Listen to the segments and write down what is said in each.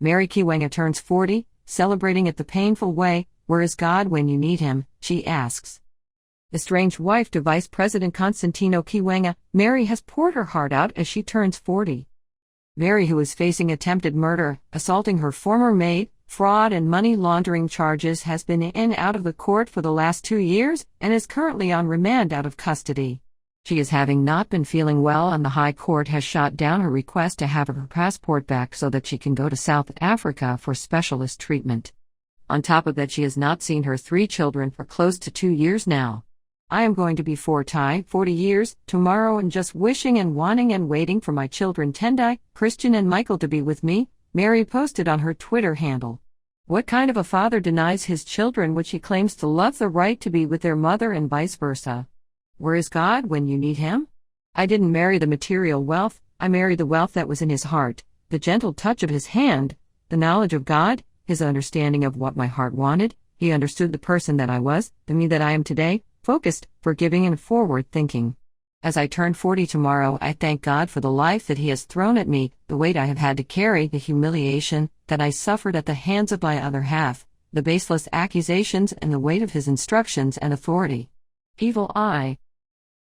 Mary Chiwenga turns 40, celebrating it the painful way. Where is God when you need him? She asks. Estranged wife to Vice President Constantino Chiwenga, Mary has poured her heart out as she turns 40. Mary, who is facing attempted murder, assaulting her former maid, fraud and money laundering charges, has been in and out of the court for the last 2 years and is currently on remand out of custody. She is having not been feeling well, and the High Court has shot down her request to have her passport back so that she can go to South Africa for specialist treatment. On top of that, she has not seen her 3 children for close to 2 years now. I am going to be 40 years tomorrow, and just wishing and wanting and waiting for my children Tendai, Christian and Michael to be with me, Mary posted on her Twitter handle. What kind of a father denies his children what he claims to love the right to be with their mother and vice versa? Where is God when you need him? I didn't marry the material wealth, I married the wealth that was in his heart, the gentle touch of his hand, the knowledge of God, his understanding of what my heart wanted. He understood the person that I was, the me that I am today, focused, forgiving and forward-thinking. As I turn 40 tomorrow, I thank God for the life that he has thrown at me, the weight I have had to carry, the humiliation that I suffered at the hands of my other half, the baseless accusations and the weight of his instructions and authority. Evil eye.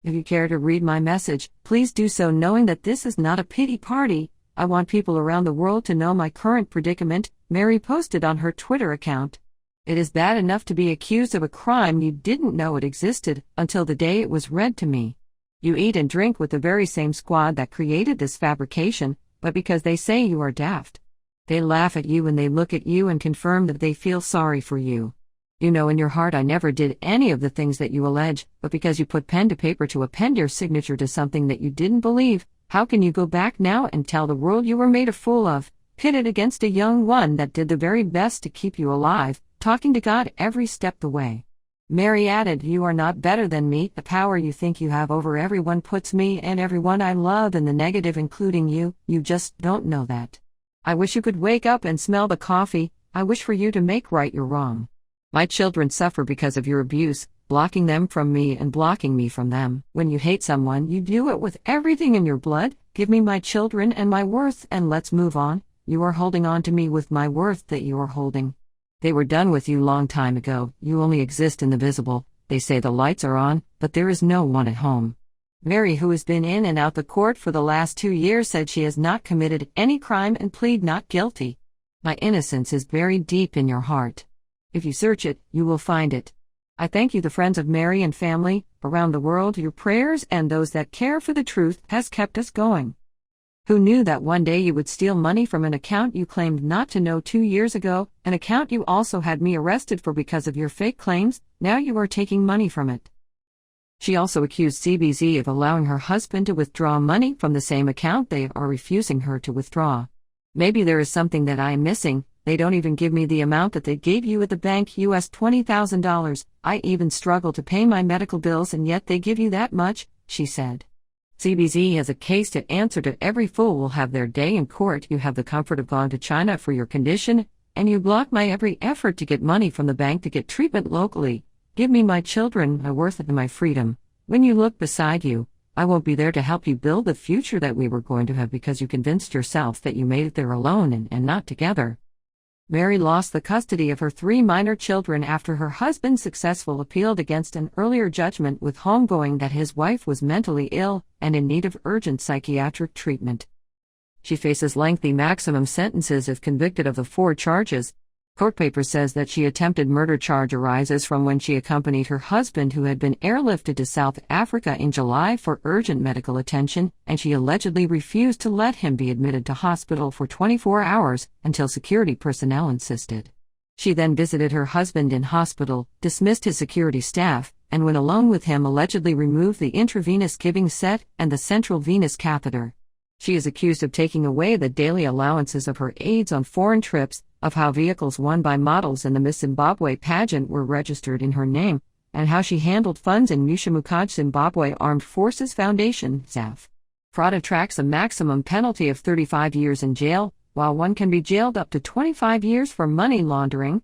If you care to read my message, please do so, knowing that this is not a pity party. I want people around the world to know my current predicament, Mary posted on her Twitter account. It is bad enough to be accused of a crime you didn't know it existed until the day it was read to me. You eat and drink with the very same squad that created this fabrication, but because they say you are daft, they laugh at you and they look at you and confirm that they feel sorry for you. You know in your heart I never did any of the things that you allege, but because you put pen to paper to append your signature to something that you didn't believe, how can you go back now and tell the world you were made a fool of, pitted against a young one that did the very best to keep you alive, talking to God every step the way? Mary added, you are not better than me. The power you think you have over everyone puts me and everyone I love in the negative, including you. You just don't know that. I wish you could wake up and smell the coffee. I wish for you to make right your wrong. My children suffer because of your abuse, blocking them from me and blocking me from them. When you hate someone, you do it with everything in your blood. Give me my children and my worth and let's move on. You are holding on to me with my worth that you are holding. They were done with you long time ago. You only exist in the visible. They say the lights are on, but there is no one at home. Mary, who has been in and out the court for the last 2 years, said she has not committed any crime and plead not guilty. My innocence is buried deep in your heart. If you search it, you will find it. I thank you, the friends of Mary and family around the world. Your prayers and those that care for the truth has kept us going. Who knew that one day you would steal money from an account you claimed not to know 2 years ago, an account you also had me arrested for because of your fake claims? Now you are taking money from it. She also accused CBZ of allowing her husband to withdraw money from the same account they are refusing her to withdraw. Maybe there is something that I am missing. They don't even give me the amount that they gave you at the bank, US $20,000. I even struggle to pay my medical bills and yet they give you that much, she said. CBZ has a case to answer to. Every fool will have their day in court. You have the comfort of going to China for your condition, and you block my every effort to get money from the bank to get treatment locally. Give me my children, my worth and my freedom. When you look beside you, I won't be there to help you build the future that we were going to have because you convinced yourself that you made it there alone and not together. Mary lost the custody of her 3 minor children after her husband's successful appeal against an earlier judgment with homegoing that his wife was mentally ill and in need of urgent psychiatric treatment. She faces lengthy maximum sentences if convicted of the 4 charges. Court paper says that she attempted murder charge arises from when she accompanied her husband, who had been airlifted to South Africa in July for urgent medical attention, and she allegedly refused to let him be admitted to hospital for 24 hours until security personnel insisted. She then visited her husband in hospital, dismissed his security staff, and when alone with him allegedly removed the intravenous giving set and the central venous catheter. She is accused of taking away the daily allowances of her aides on foreign trips, of how vehicles won by models in the Miss Zimbabwe pageant were registered in her name, and how she handled funds in Mushamukaj Zimbabwe Armed Forces Foundation, ZAF. Fraud attracts a maximum penalty of 35 years in jail, while one can be jailed up to 25 years for money laundering.